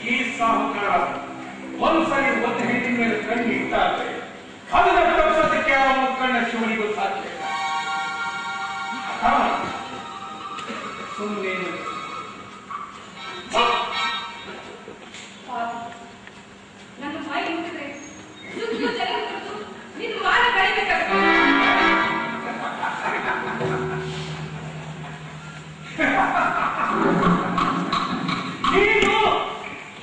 ಈ ಸಾಹುಕಾರ ಒಂದ್ಸರಿ ಒಂದು ಹೆಣ್ಣಿನ ಮೇಲೆ ಕಣ್ಣು ಇಟ್ಟಾದ್ರೆ ಅದನ್ನ ತಪ್ಪಿಸೋದಕ್ಕೆ ಆ ಮುಕ್ಕಣ್ಣ ಶಿವನಿಗೂ ಸಾಧ್ಯ ಸುಮ್ಮನೆ ನನ್ನ ಬಾಯಿ ಮುಟ್ಟಿದ್ರೆ ಸುತ್ತು ಜನ ನಿನ್ನ ಮಾನ ಕಳಿಬೇಕಾಗುತ್ತೆ. ನೀನು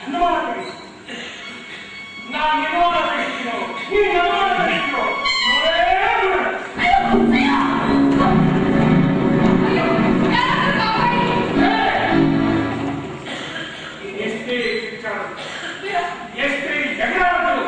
ಅನುಮಾನ ಕಳಿ ನಾನು ನಿರ್ಮಾಣ ಕಳಿಸ್ತೀನೋ ನೀನು ಅನುಮಾನ ಕಳಿಸ್ತೀನೋ ಎಷ್ಟೇ ವಿಚಾರ ಎಷ್ಟೇ ಜಗಳಾಡಲು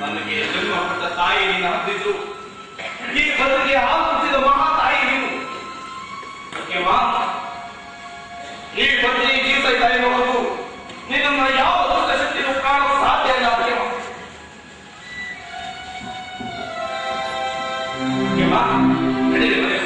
ನನಗೆ ಜನ್ಮ ಕೊಟ್ಟ ತಾಯಿ ನಿನ್ನ ಹತ್ತಿದ್ದು ಈ ಬದುಕಿಗೆ ಹಾಕುತ್ತಿದ್ದ ಮಹಾ ತಾಯಿ ನೀನು. ಈ ಬದುಕಿ ಜೀವಿತ ಇದ್ದಾರೆ ಹೊರತು ನಿನ್ನನ್ನು ಯಾವ ದುಷ್ಟ ಶಕ್ತಿಯೂ ಕಾಣಲು ಸಾಧ್ಯ ಇಲ್ಲ. ನಡೆಯಲಿ ಮನೆ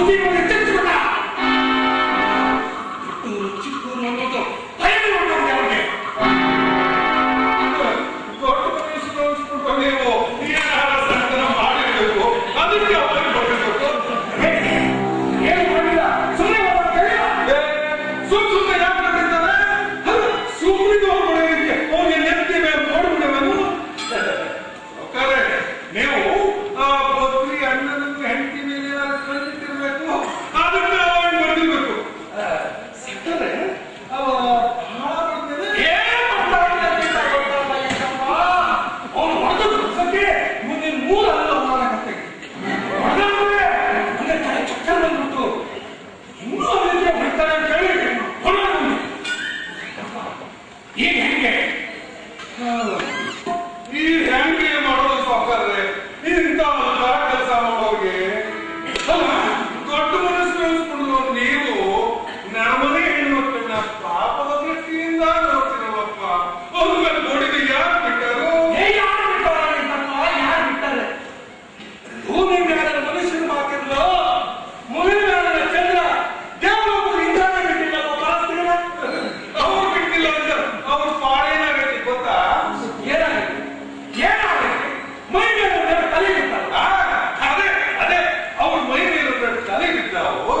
ಬುದ್ಧಿ ಎಚ್ಚರಿಸಿಕೊಂಡ ಚಿಕ್ಕೂರು ಅನ್ನೋದು ಭಯದ ಅವ್ರಿಗೆ ದೊಡ್ಡ ಮನುಷ್ಯರು ನೀವು ಏನಾರ ಸಂತಾನ ಮಾಡಿರಬೇಕು ಅದಕ್ಕೆ ಅವರಿಗೆ ಬರಬೇಕು ಏನು ಮಾಡಿಲ್ಲ ಸುಮ್ಮನೆ ಸುಮ್ಮನೆ ಯಾಕೆ ಮಾಡಿರ್ತಾರೆ ಸುಮ್ಮನಿಗೆ ಹೋಗ್ಬಿಡೋದಕ್ಕೆ ಅವ್ರಿಗೆ ನೆತ್ತಿ ಮೇಲೆ ನೋಡ್ಬಿಡಬೇಕು ನೀವು ಆ ಬದ್ರಿ ಅಣ್ಣನನ್ನು ಹೆಂಡತಿ ಮೇಲೆ ಏನಾದ್ರು ಕಳ್ತಿರ್ಬೇಕು ಅದಕ್ಕೆ ಅವನು ಬರ್ದಿರ್ಬೇಕು ಸಿಕ್ಕರೆ ಅವನು ಹೊಡೆದ ಸತ್ಯ ಮುಂದಿನ ಮೂರಲ್ಲ ಅವನ ಕತೆ ಹೊಡೆದ್ರೆ ತಲೆ ಚಕ್ಕರ್ ಬಂದ್ಬಿಟ್ಟು ಇನ್ನೂ ಅವನಿಗೆ ಬಿಡ್ತಾರೆ ಅಂತ ಹೇಳಿ ಈಗ ಹೆಂಗೆ ಈ ಹೆಂಗೆ ಮಾಡೋದು ಸಾಕಾದ್ರೆ ಇಂಥ ಕೆಲಸ ಮಾಡೋರಿಗೆ ದೊಡ್ಡ ಮನಸ್ಸು ಅನ್ಸ್ಬಿಡುದು ನೀವು ನಮ್ಮನೆ ಹೆಣ್ಮಕ್ಳನ್ನ ಪಾಪದ ದೃಷ್ಟಿಯಿಂದ ನೋಡ್ತಿರವಪ್ಪ ಅವ್ರ ಮೇಲೆ ನೋಡಿದ್ರೆ ಯಾರು ಬಿಟ್ಟರು ಯಾರು ಬಿಟ್ಟಾರೆ ಭೂಮಿ ಮೇಲೆ ಮನುಷ್ಯರು ಮಾತಿರ್ಲೋ ಮುಗಿದ ಮೇಲೆ ಚಂದ್ರ ದೇವರೊಬ್ಬರು ಇಂದಾನೆ ಬಿಟ್ಟಿಲ್ಲ ಅವ್ರು ಬಿಟ್ಟಿಲ್ಲ ಅಂತ ಅವ್ರ ಪಾಡೇನಾಗೈತಿ ಗೊತ್ತಾ ಏನಾಗೈತಿ ಮೈ ಮೇಲೆ ತಲೆ ಬಿಟ್ಟಾರ ಅದೇ ಅವ್ರ ಮೈ ಮೇಲೆ ತಲೆ ಬಿದ್ದಾವು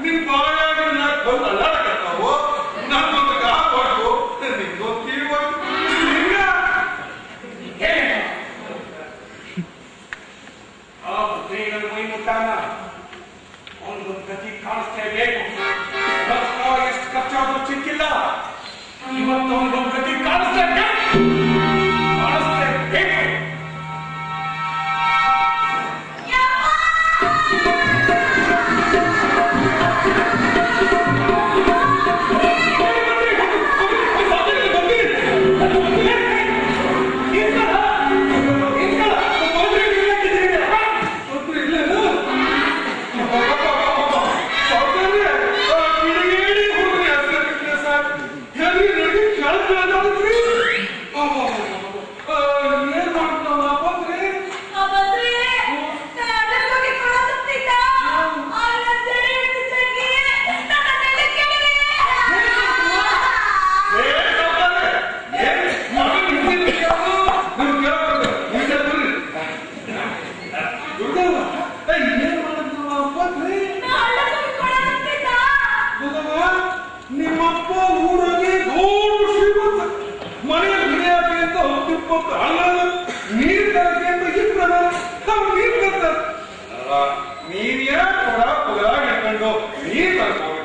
ನಿಮ್ ಬಾಯಾಗ ಬಂದು ಅಲ್ಲಾಡಕತ್ತಾವು ನಮ್ಮೊಂದು ಕಾಪಾಡು ನಿಮ್ಗೊಂದು ಆ ಬುದ್ಧಿಗಳು ಮೈ ಮುಟ್ಟಾನ ಅವನಿಗೊಂದು ಗತಿ ಕಾಣಿಸ್ತೇ ಬೇಕು ಎಷ್ಟು ಖರ್ಚಾದ್ರೂ ಚಿಕ್ಕಿಲ್ಲ ಇವತ್ತು ಅವನಿಗೊಂದು ಗತಿ ಕಾಣಿಸ್ತೇ ಬೇಕು ನಿಮ್ಮಪ್ಪ ಊರಲ್ಲಿ ದೊಡ್ಡ ಶ್ರೀಮಂತ ಮನೆ ಗಿರಿಯಾಗಿ ಅಂತ 10-20 ಹಂಗಾದ ನೀರು ತರಕ್ಕೆ ಅಂತ ಇಬ್ಬರ ನೀರು ತರ್ತಾರೆ ನೀನ್ ಯಾಕೆ ಪುರ ಹಿಡ್ಕೊಂಡು ನೀರು ತರ್ಕೊಂಡು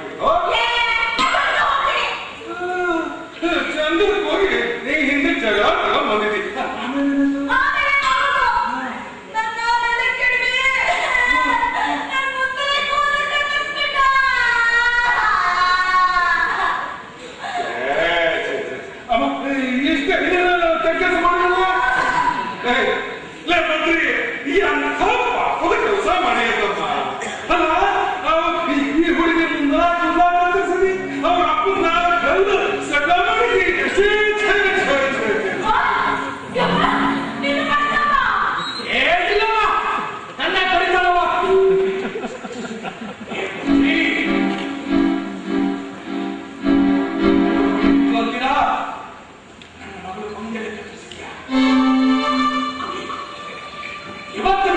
ಚಂದ್ರಕ್ಕೆ ಹೋಗಿ ನೀ ಹಿಂದೆ ಜಗ ತಗೊಂಡ್ ಬಂದಿದ್ದಿ ಕೆಲಸ ಮಾಡಿಲ್ಲ ಮಂತ್ರಿ ಈ ಅನ್ನ ಕೆಲಸ ಮಾಡಿರ್ತಮ್ಮ ಅಲ್ಲ ಈ ಹುಡುಗಿ ಸರಿ ಅವ್ರ ಅಪ್ಪನ ಕಲ್ಲು ಸಡ್ಲ ಮಾಡಿ ನನ್ನ ಕಡಿತಾಳವ ಗೊತ್ತಿಲ್ಲ ನನ್ನ ಮಗಳು ಮುಂದೆ ಇವತ್ತು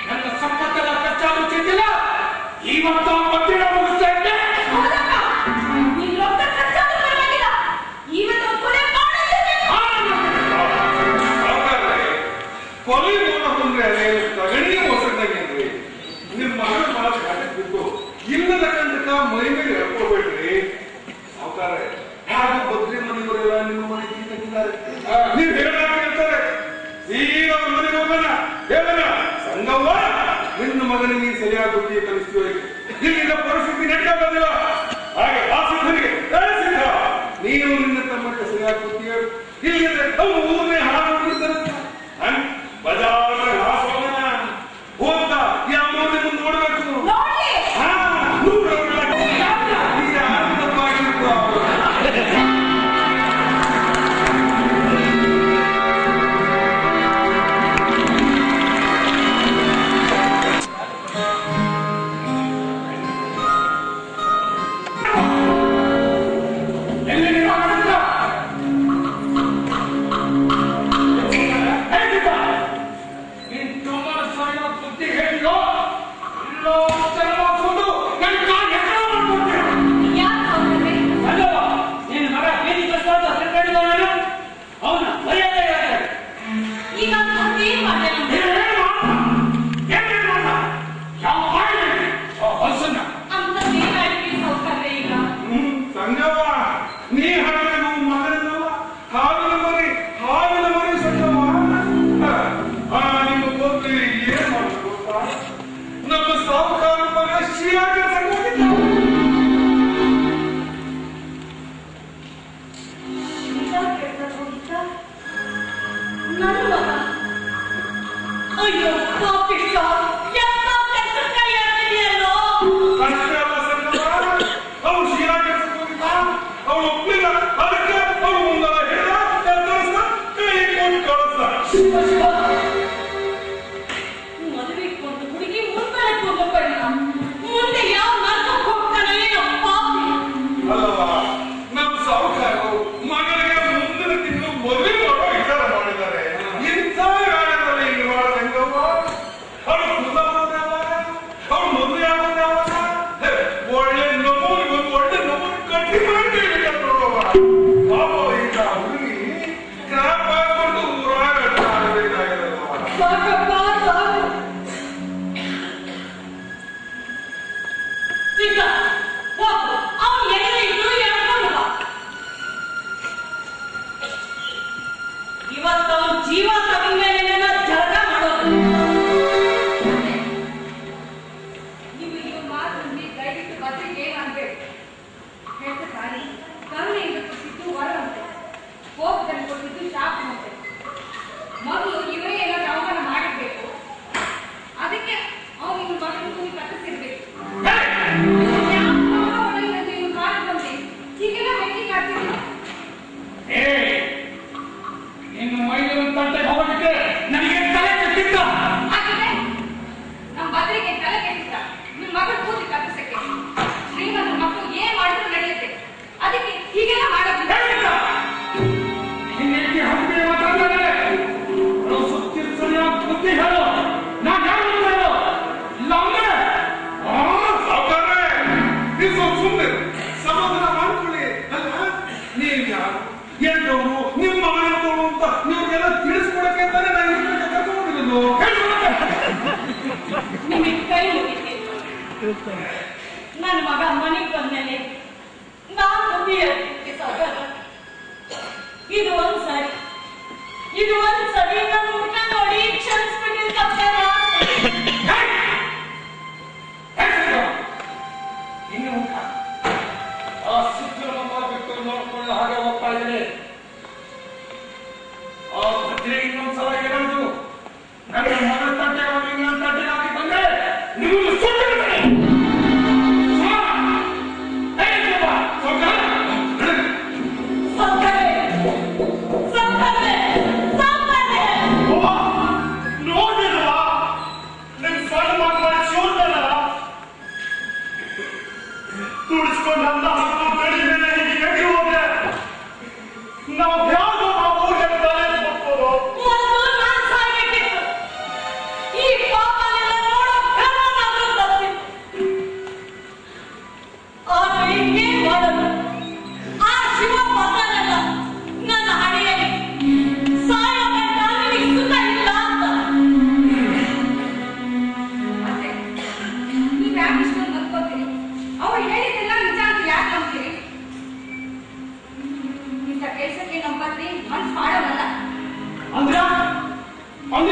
ನನ್ನ ಸಂಪತ್ತೆಲ್ಲ ಖರ್ಚಾದ್ರು ಚಿಂತಿಲ್ಲ ಇವತ್ತು ಮತ್ತಿನ ಮುಗಿಸ್ತಾ ಇದ್ದೆ ಕೊಲೆ ನೋಡಕೊಂಡ್ರೆ ಅದೇ ತಗಣಿಗೆ ಮೊಸರಿನಾಗೇನ್ರಿ ನಿಮ್ ಮಗಳ ಮಾತು ಬಿಟ್ಟು ಇಲ್ಲದ ಕಂಡಕ ಮೈ ಮೇಲೆ ಹೇಳ್ಕೊಬೇಡ್ರಿ ಸಾವುಕಾರ ಯಾರು ಬದ್ರಿ ಮನೆಯವರೆಲ್ಲ ನಿಮ್ಮ ಮನೆ ಕಟ್ಟಿದ್ದಾರೆ ನೀವ್ ಹೇಳ್ತಾರೆ ಈಗ ಅವ್ರ ಮನೆಗೆ ಹೋಗೋಣ ಹೇಳೋಣ ಸಂಗವ್ವ ನಿನ್ನ ಮಗನಿಗೆ ನೀನ್ ಸರಿಯಾದ ಬುದ್ಧಿ ಕಲಿಸ್ತೀವಿ ಇಲ್ಲಿಂದ ಪರಿಸ್ಥಿತಿ ನೆಟ್ಟಾಗೋದಿಲ್ಲ ಹಾಗೆ ಆ ಸಿದ್ಧನಿಗೆ ಸಿದ್ಧ ನೀನು ನಿನ್ನ ತಮ್ಮಕ್ಕೆ ಸರಿಯಾದ ಬುದ್ಧಿ ಹೇಳು ಇಲ್ಲಿಂದ್ರೆ ಅವ್ರು ಊರನ್ನೇ ಹಾಳು ಮಾಡಿರ್ತಾರೆ ಬಜಾರ್ ಹಾಸೋಣ ಹೋದ ಯಾವ ಮುಂದೆ ನೋಡ್ಬೇಕು ಸಂಗವ ನೀ ಹಾಕಿದ್ರೆ ನಾವು ಮಗನಲ್ಲ ಹಾವಿನ ಮರಿ ಸಂಗವ ನಿಮ್ಮ ಗೊತ್ತಿ ಏನ್ ಮಾಡ್ತಾರೆ ಗೊತ್ತಾ ನಮ್ಮ ಸಾಹುಕಾರ ಮಗ ಶಿಯಾಗೆ ಅಯ್ಯೋ ಪಾಪಿಷ್ಟ ಎಂತ ಕೆಲಸ ಕೈ ಹಾಕಿದೆಯಲ್ಲೋ ಅವಳು ಶಿರಾ ಕೆಲಸಕ್ಕೆ ಹೋಗಿದ್ದ ಅವಳು ಒಪ್ಪಿಲ್ಲ ಅದಕ್ಕೆ ಅವಳು ಮುಂದಲ್ಲ ಹೇಳ ಕೈ ಕೊಟ್ಟು ಕಳಿಸ್ದ ಮದುವೆ ಕೊಂಡು ಹುಡುಗಿ ಮುಂದೆ ಕೊಂಡುಕೊಳ್ಳ ಮುಂದೆ ಯಾವ ನರ್ಕಕ್ಕೆ ಹೋಗ್ತಾನೆ ಏನೋ ಪಾಪಿ ಅಲ್ಲವಾ ನಮ್ಮ ಸಾಹುಕಾರರು ಮಗಳಿಗೆ ಮುಂದಿನ ತಿಂಗಳು ಮದುವೆ ಮಾಡೋ ವಿಚಾರ ಮಾಡಿದ್ದಾರೆ ಇಂಥ ಗಾಯದಲ್ಲಿ ಹಿಂಗೆ ಮಾಡೋದಂಗವ್ವ ಅವಳು ಕುಲ ಅವಳು ಮದುವೆ ಆಗೋದ್ಯಾವಾಗ ಒಳ್ಳೆ ನಮೂನಿಗೊಂದು ಒಳ್ಳೆ ನಮೂನಿ ಕಟ್ಟಿ ಮಾಡ್ತಿರ್ಬೇಕಂತ ನೋಡುವ ಪಾಪ ಈಗ ಹುಡುಗಿ ಕ್ರಾಪ್ ಆಗ್ಬಿಟ್ಟು ಊರಾಗ ಆಡಬೇಕಾಗಿರಲ್ವ ಸಾಕಪ್ಪ ಸಾಕು ಸಿದ್ಧ ಹೋಗು ಅವನು ಎಲ್ಲಿದ್ದು ಎಳ್ಕೊಂಡು ಬಾ ಇವತ್ತು ಅವನ ಜೀವ ತಗೊಂಡ್ಮೇಲೆ ಜಳಕ ಮಾಡೋದು ನೀವು ಇವ್ರ ಮಾತಲ್ಲಿ ದಯವಿಟ್ಟು ಬದ್ರಿಗೆ ಏನಾಗ್ಬೇಕು ಹೇಳ್ತ ಸಾರಿ ಕರುಣೆಯಿಂದ ಕೊಟ್ಟಿದ್ದು ವರವಂತೆ ಕೋಪದಲ್ಲಿ ಕೊಟ್ಟಿದ್ದು ಶಾಪವಂತೆ ಮೊದಲು ಇವರೇ ಏನಾದ್ರು ಅವಮಾನ ಮಾಡಿರ್ಬೇಕು ಅದಕ್ಕೆ ಅವನು ಇವ್ರ ಮಗನ ಕೂಲಿ ಕಟ್ಟಿಸಿರ್ಬೇಕು ಇವ್ರ ಕಾಲ ಬಂದು ಹೀಗೆಲ್ಲ ಮೆಟ್ಟಿಗೆ ಆಗ್ತಿಲ್ಲ ಇನ್ನು ಮೈಲಿನ ತಂಟೆ ಹೋಗಲಿಕ್ಕೆ ನನಗೆ ತಲೆ ಕೆಟ್ಟಿದ್ದ ಆಗಿದೆ ನಮ್ಮ ಬದ್ರಿಗೆ ತಲೆ ಕೆಟ್ಟಿದ್ದ ನಿಮ್ಮ ಮಗನ ಕೂಲಿ ಕಟ್ಟಿಸಕ್ಕೆ ಶ್ರೀಮಂತ ಮಕ್ಕಳು ಏನ್ ಮಾಡಿದ್ರು ನಡೆಯುತ್ತೆ ಅದಕ್ಕೆ ಹೀಗೆಲ್ಲ ಮಾಡೋದಿಲ್ಲ ಇನ್ನೇಕೆ ಹಂಗೆ ಮಾತಾಡ್ತಾರೆ ಸುತ್ತಿರ್ಸಲಿಯ ಬುದ್ಧಿ ಹೇಳು ನಾನು ಯಾರು ಹೇಳು ಇಲ್ಲ ಅಂದ್ರೆ ಸಾವುಕಾರ್ರೆ ನೀವು ಸುಮ್ಮನೆ ಸಮಾಧಾನ ಮಾಡ್ಕೊಳ್ಳಿ ಅಲ್ಲ ನೀವ್ ಯಾರು ಎಂಟವರು ನಿಮ್ಮ ಮಗನವರು ಅಂತ ನೀವ್ಗೆಲ್ಲ ತಿಳಿಸ್ಕೊಡಕ್ಕೆ ಅಂತಾನೆ ನಾನು ಇಲ್ಲಿಗೆ ಕರ್ಕೊಂಡಿರೋದು ನಿಮಗೆ ಕೈ ಮುಗಿತೀನಿ ನನ್ನ ಮಗ ಮನೆಗೆ ಬಂದ್ಮೇಲೆ ನಾನು ಬುದ್ಧಿ ಹೇಳ್ತೀನಿ ಸಹೋದರ ಇದು ಒಂದ್ಸರಿ ನನ್ನ ಮುಖ ನೋಡಿ ಕ್ಷಮಿಸ್ಬಿಟ್ಟಿದ್ದು ತಪ್ಪೇನಾ ಇನ್ನು ಮುಖ ಆ ಸುತ್ತಲಮ್ಮ ಬಿಟ್ಟು ನೋಡ್ಕೊಳ್ಳೋ ಹಾಗೆ ಹೋಗ್ತಾ ಇದ್ದೇನೆ ಆ ಭದ್ರಿ ಇನ್ನೊಂದ್ಸಲ ಏನಾದ್ರು ನನ್ನ ಮಗಳ ತಂಟೆ ಹೋಗಿ ನನ್ನ ತಂಟೆ ಹಾಕಿ ಬಂದ್ರೆ ನಿಮ್ಮನ್ನು ಸುಟ್ಟು ಬಿಡ್ತೇನೆ ನೋಡಿಲ್ವಾ ನಿಮ್ ಸಣ್ಣ ಮಕ್ಕಳ ಶೋಧನ ತುಡಿಸ್ಕೊಂಡು ಅಂತ ಬೆಳಿಗ್ಗೆ ಹೀಗೆ ಹೋದ್ರೆ ನಾವು ಯಾವ್ದು ನಾವು ಊರಿಗೆ ತಲೆ ಕೊಟ್ಟೋದು ಮೊದಲು ನಾನು ಸಾಯ್ಬೇಕಿತ್ತು ಈ ಪಾಪನೆಲ್ಲ ನೋಡೋ ಕರ್ಮನಾದ್ರೂ ತಪ್ಪಿತ್ತು ಆದ್ರೆ ಇನ್ನೇನ್ ಮಾಡೋದು ಆ ಶಿವ ಪದನೆಲ್ಲ ನನ್ನ ಹಣೆಯಲ್ಲಿ ಸಾಯೋ ಗಂಟ ನಿನಗೆ ಸುಖ ಇಲ್ಲ ಅಂತ ಮತ್ತೆ ನೀವ್ ಯಾಕೆ ಇಷ್ಟೊಂದು ನಂಬ್ಕೋತೀರಿ ಅವ್ರು ಹೇಳಿದ್ದೆಲ್ಲ ನಿಜ ಅಂತ ಯಾಕೆ ನಂಬ್ತೀರಿ ಇಂಥ ಕೆಲಸಕ್ಕೆ ನಮ್ಮ ಪತ್ನಿ ಮನ್ಸು ಮಾಡೋದಲ್ಲ ಅಂದ್ರೆ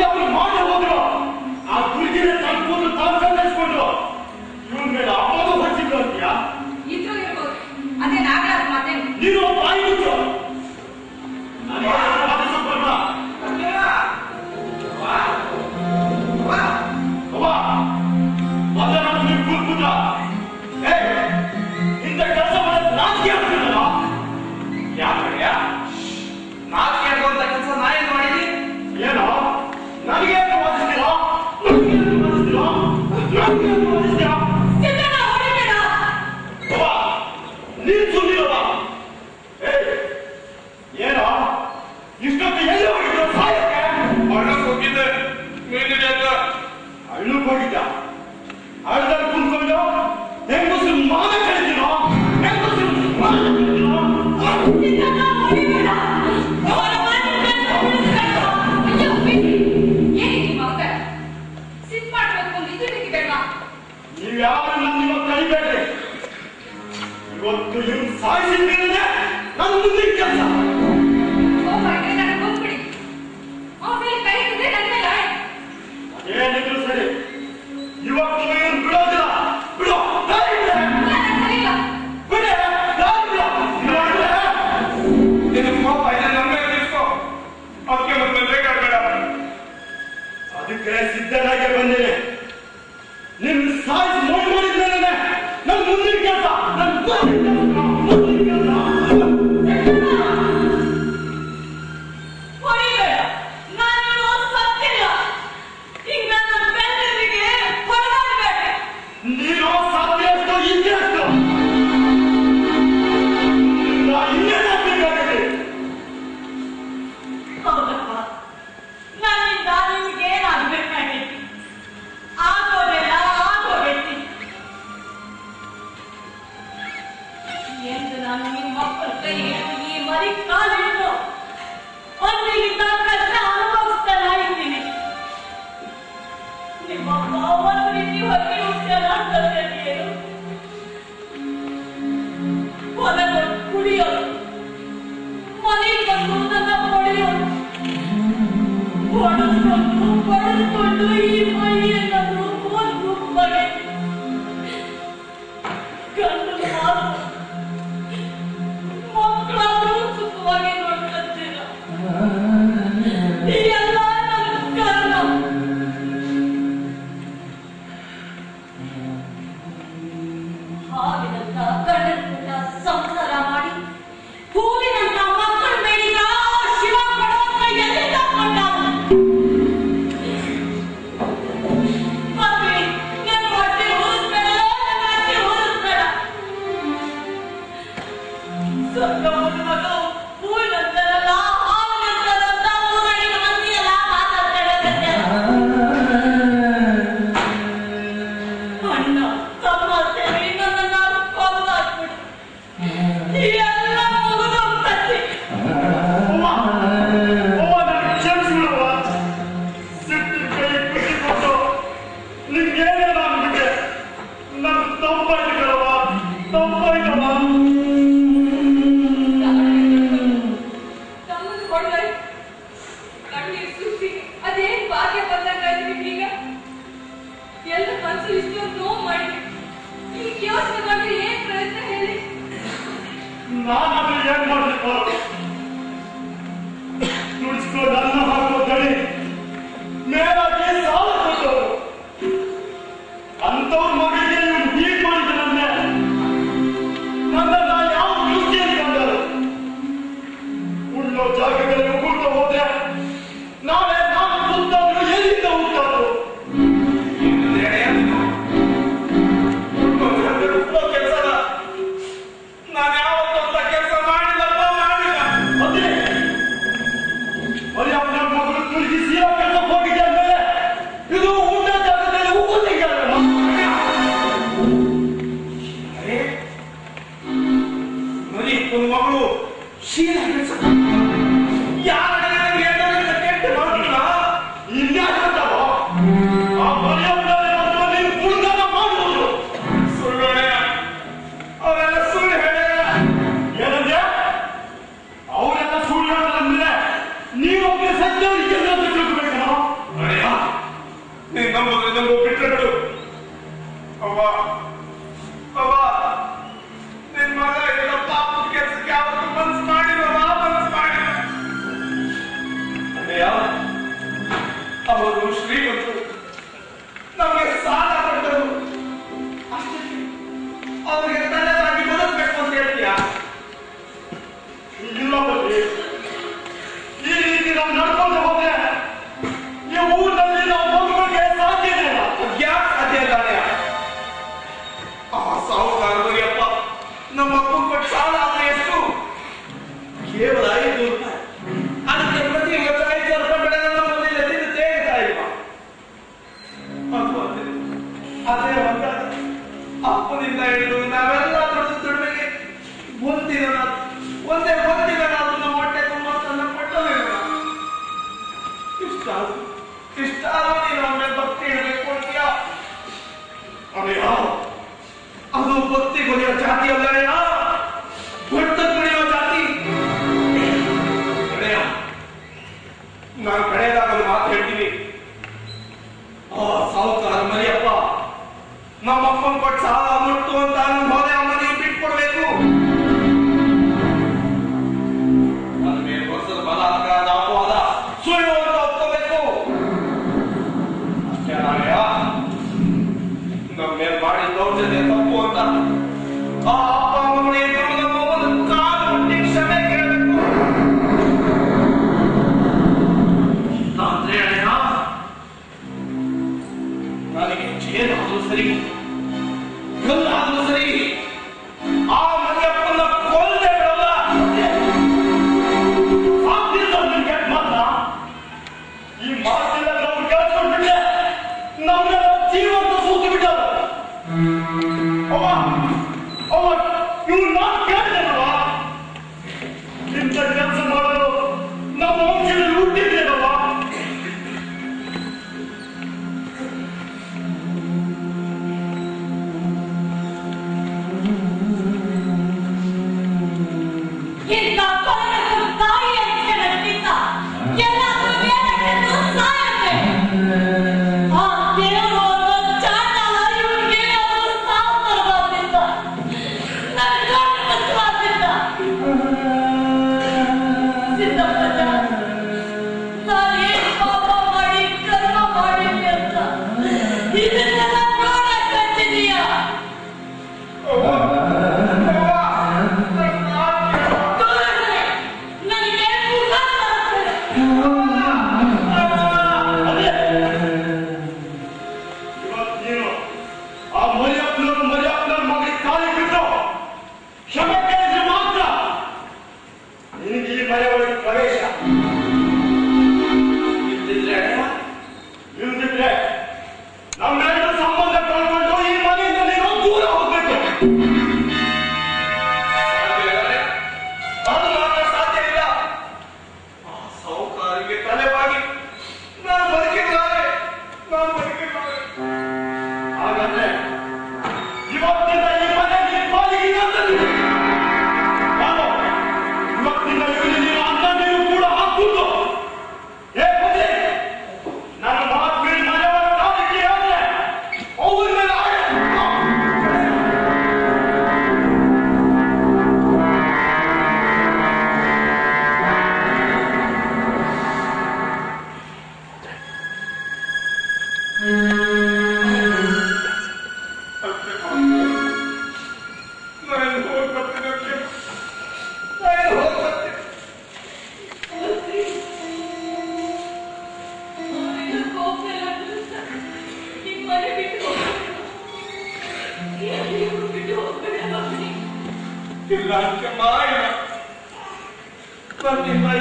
ಅವ್ರು ಮಾಡಿ ಹೋದ್ರು ಆ ಹುಡುಗಿನ ತಪ್ಪು ತಾವು ಸಂತರಿಸ್ಕೊಂಡ್ರು ಇವನ್ ಮೇಲೆ ಅಪವಾದ ಹೊಚ್ಚಿದ್ರು ಅಂತೀಯಾ ಇದ್ರೂ ಇರ್ಬೋದು ಅದೇ ನಾಗರಾಜ್ ಮಾತೇನು ನೀನು ಬಾಯಿ ಮುಚ್ಚು ನನಗೆ ವಾದಿಸೋದ್ರಲ್ಲ ಮೊದಲ ನೀವು ಕೂತ್ಬಿಟ್ಟ ಇಂಥ ಕೆಲಸ ಮಾಡೋದು ನಾಚಿಕೆ ಆಗ್ತಿರಲ್ಲ ಯಾಕೆ ನಾಚಿಕೆ ಆಗುವಂತ ಕೆಲಸ ನಾ ಏನ್ ಮಾಡಿದ್ವಿ ಏನೋ ನನಗೆ ವಾದಿಸ್ತೀರಾ ಸಿದ್ಧನ ಹೊಡಿಬೇಡ ನೀನ್ ಸುಳ್ಳಿರಲ್ಲ ಸಾಯಿಸಿದ್ಮೇಲೆ ನನ್ನ ಮುಂದಿನ ಕೆಲಸ. ಏನಿದ್ರು ಸರಿ, ಇವತ್ತು ಏನು ಬಿಡೋದಿಲ್ಲ. ಬಿಡೋ ಅದಕ್ಕೆ ಸಿದ್ಧನಾಗೆ ಬಂದೇನೆ. ನಿನ್ನ ಸಾಯಿಸಿ ಮಾಡಿದ್ಮೇಲೆ ನನ್ನ ಮುಂದಿನ ಕೆಲಸ, ನೀನು ಸಾಧ್ಯ ಎಷ್ಟು ಇನ್ನೆಷ್ಟು ಇನ್ನೇನಾಗಬೇಕಾಗಿದೆ. ಹೌದಪ್ಪ, ನನ್ನಿಂದ ನಿಮ್ಗೇನಾಗಬೇಕಾಗಿತ್ತು? ಆಗೋದೆಲ್ಲ ಆಗೋಗೈತಿ ಎಂದು ನಾನು ನಿಮ್ಮ ಮಕ್ಕಳ ಕೈ ಹಿಡಿದು ಈ ಮರಿ ಕಾಲಿಟ್ಟು ಒಂದಿಗಿಂತ ಕಷ್ಟ ಅನುಭವಿಸ್ತಾನ ಇದ್ದೀನಿ. ನಿಮ್ಮಪ್ಪ ಒಂದು ರೀತಿ ಹೊಟ್ಟೆ ಹುಟ್ಟಲ್ಲ ಅಂತೇನು ಹೊಲಗೊಂಡು ಕುಡಿಯೋದು, ಮನೆಗೆ ಬಂದು ನನ್ನ ಹೊಡೆಯೋದು, ಹೊಡೆದುಕೊಂಡು ಈ ಮೈಯನ್ನಾದ್ರೂ ಒಂದು ಬಗೆ ಗಂಡು ಮಾತು ಮಕ್ಕಳಾದ್ರೂ ಸುಖವಾಗಿ ನೋಡ್ಕೊಳ್ತೀರ. ಎಲ್ಲ ನನ್ನ ಕಾರಣ. ಹಾವಿನಂತ ಗಂಡನ ಸಂಸಾರ ಮಾಡಿ ಹೂವಿನಂತ ಮಕ್ಕಳು ಬೆಳೆದ ಶಿವ ಪಡೋಕ ಎಲ್ಲಿಂದ ಕೊಂಡ? ಮಕ್ಕಳಿ, ನನ್ನ ಹೊಟ್ಟೆ ಉರಿಸ್ಬೇಡ, ನನ್ನ ಹೊಟ್ಟೆ ಉರಿಸ್ಬೇಡ. ಸ್ವರ್ಗವನ್ನು ಮಗ ಹೂವಿನಂತರಲ್ಲ, ಹಾವಿನಂತರಂತ ಊರಡಿನ ಮಂದಿ ಎಲ್ಲ ಮಾತಾಡ್ತಾರೆ. ಅಣ್ಣ ತಮ್ಮ ಸೇರಿ ನನ್ನನ್ನು ಕೊಂದಾಕ್ಬಿಡು. ಎಲ್ಲ ಮುಗಿದೋಗ್ತದೆ. ನನಗೆ ಕ್ಷಮಿಸಿಬಿಡುವ. ಸಿಟ್ಟು ಕೈ ಕುಸಿಕೊಂಡು ನಿಮ್ಗೇನೇನು ಆಗ್ಬಿಟ್ಟೆ. ನನ್ನ ತಪ್ಪಾಯ್ತು ಕಣವ, ತಪ್ಪಾಯ್ತವ. ತಮ್ಮನ್ನು ಹೊಡೆದರೆ ಕಣ್ಣೀರು ಸುರಿಸಿ ಅದೇನ್ ಭಾಗ್ಯ ಬಂದಂಗಾಯ್ತು ಈಗ. ಎಲ್ಲ ಮನಸ್ಸು ಇಷ್ಟೊಂದು ನೋವು ಮಾಡಿ ಈಗ ಯೋಚನೆ ಮಾಡಿ ಏನ್ ಪ್ರಯತ್ನ ಹೇಳಿ. ನಾನಾದ್ರೂ ಏನ್ ಮಾಡ್ಬೇಕು? ದುಡಿಸ್ಕೊಂಡು ಅನ್ನ ಹಾಕೋ ದಡಿ ಮೇಲಾಗಿ ಸಾಲ ಕೊಟ್ಟವರು ಅಂತವ್ರ ಮಗಳಿಗೆ ಇವ್ನು ಹೀಗೆ ಮಾಡಿದ್ದಾನೆ. ನನ್ನನ್ನ ಯಾವ ದೃಷ್ಟಿಯಲ್ಲಿ ಕಂಡರು? ಉಳ್ಳೋ ಜಾಗದಲ್ಲಿ ಉಗುಳ್ತಾ ಹೋದ್ರೆ ನಾವೇ ನಾವು ಸುತ್ತಾದ್ರು ಎಲ್ಲಿಂದ ಹುಟ್ಟಾದ್ರು? ಕೆಲಸದ ನಾನು ಯಾವತ್ತೊಂದ ಕೆಲಸ ಮಾಡಿಲ್ಲಪ್ಪ, ಮಾಡಿಲ್ಲ. ಅದೇ ಅವನ ಮಗಳು ತುಳಿಸಿ ಸೀರಾ ಕೆಲಸ ಹೋಗಿದ್ದೆ ಅಂದ್ಮೇಲೆ ಇದು ಊಟ ಜಾಗದಲ್ಲಿ ಉಗುಳಿಗೆ ನೋಡಿ ಒಂದು ಮಗಳು ಶೀಲ ಕೆಲಸ ಯಾರ ಕೆಟ್ಟ ಮಾಡಿಲ್ಲ ಇನ್ಯಾಕಂತಾವ ಆ ಮನೆಯೊಂದರಲ್ಲಿ ನೀವು ಕುಳ್ದಾನ ಮಾಡುವುದು ಸುಳ್ಳು. ಅವರೆಲ್ಲ ಸುಳ್ಳು ಹೇಳ ಏನಂದ್ರೆ ಅವರೆಲ್ಲ ಸುಳ್ಳು ಹೇಳಂದ್ರೆ ನೀವೊಬ್ಬರು ಸತ್ಯವರಿಗೆ ತಿಳ್ಕೊಬೇಕಲ್ಲ. ನೀನ್ ನಂಬುದ್ರೆ ನಂಬು, ಬಿಟ್ಟರೆ ಬಿಡು. ಅವ್ವ ಅವ್ವ, ನಿನ್ ಮಗ ಇದೆಲ್ಲ ಪಾಪದ ಕೆಲಸಕ್ಕೆ ಯಾವತ್ತೂ ಮನಸ್ಸು ಮಾಡಿರಲ್ಲ, ಮನಸ್ಸು ಮಾಡಿಲ್ಲ. ಇಂಥ ಕೊಲೆಗಡಕರ ತಾಯಿ ಅಂಚಿನಕ್ಕಿಂತ ಎಲ್ಲಾದ್ರೂ ಬೇಡಕ್ಕಿಂತ ಸಾಯತ್ತೆ. ಆ ದೇವರು ಅನ್ನೋ ಚಾಂಡಾಲ ಇವ್ರಿಗೆ ಅವರು ಸಾವು ತರಬಾರ್ದಿಲ್ಲ, ನನ್ನ ಕಣ್ಣು ಮುಚ್ಚಬಾರ್ದಿಲ್ಲ. ಸಿದ್ದಪ್ಪನ ನಾನು ಏನು ಪಾಪ ಮಾಡಿ ಕರ್ಮ ಮಾಡಿದ್ದೆ ಅಂತ ಇದನ್ನೆಲ್ಲ ನೋಡಕ್ ಹಚ್ಚಿದೀಯ. ನನಗೆ ಇವತ್ತೇನು ಆ ಮರಿಯಪ್ಪನವ್ರ ಮಗಳಿಗೆ ಕಾಲಿ ಬಿಟ್ಟು ಕ್ಷಮೆ ಕೇಳಿದ್ರೆ ಮಾತ್ರ ನಿನಗೆ ಈ ಮನೆ ಒಳಗೆ ಪ್ರವೇಶ. ಇಲ್ದಿದ್ರೆ ನಮ್ಮೆಲ್ಲರ ಸಂಬಂಧ ಕಳ್ಕೊಂಡು ಈ ಮನೆಯಿಂದ ನೀನು ದೂರ ಹೋಗ್ಬೇಕು. ಅದು ಮಾತ್ರ ಸಾಧ್ಯ ಇಲ್ಲ. ಆ ಸಾಹುಕಾರಿಗೆ ತಲೆಬಾಗಿ ನಾನು ಬದುಕಿದ್ದಾರೆ. ಹಾಗಾದ್ರೆ ಇವತ್ತಿಂದ ಈ ಮನೆ ನಿನ್ನ ಪಾಲಿಗೆ ಇನ್ನೊಂದು. ನಾನು ಇವತ್ತಿಂದ ಇವನು ನೀನು ಅನ್ನ ನೀರು ಕೂಡ ಹಾಕುವುದು. ಬನ್ನಿ, ನನ್ನ ಮಾತು ಮೀರಿ ಮನೆಯವರ ಕಾಲಿಗೆ ಹೇಳಿದ್ರೆ ಅವ್ರ ಮೇಲೆ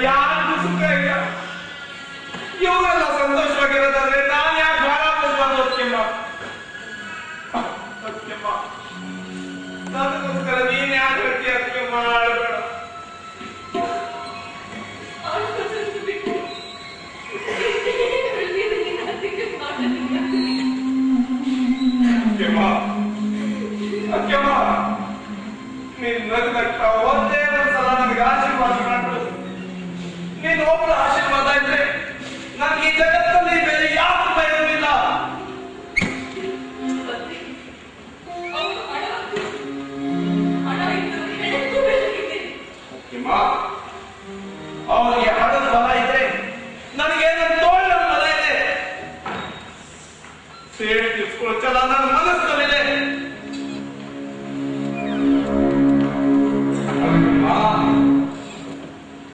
ಯಾರು ಸುಖ ಇಲ್ಲ. ಇವರೆಲ್ಲ ಸಂತೋಷವಾಗಿರೋದಾದ್ರೆ ನಾನು ಯಾಕೆ ಹಾಳಾಗಬಾರ್ದು? ಸತ್ಯಮ್ಮ, ನನಗೋಸ್ಕರ ನೀನ್ ಯಾಕೆ ಗಟ್ಟಿ ಅದಕ್ಕೆಮ್ಮ ಆಡಬೇಡ. ಅಕ್ಕೆಮ್ಮ, ನೀನ್ ನಗ್ನಗ್ತ ಒಂದೇ ಒಂದ್ಸಲ ನನಗೆ ಆಶೀರ್ವಾದ ಮಾಡು. ನೀನ್ ಒಬ್ಬರ ಆಶೀರ್ವಾದ ಇದ್ರೆ ನನ್ಗೆ ಈ ಜಗತ್ತಲ್ಲಿ ಬೇರೆ ಯಾರು ಬರೋದಿಲ್ಲ. ಅವರಿಗೆ ಹಣದ ಬಲ ಇದೆ, ನನಗೆ ನನ್ನ ತೋಳಿನ ಬಲ ಇದೆ. ಸೇಡ್ ತಿಳ್ಕೊಳ್ಳೋ ಛಲ ನನ್ನ ಮನಸ್ಸಿನಲ್ಲಿದೆ.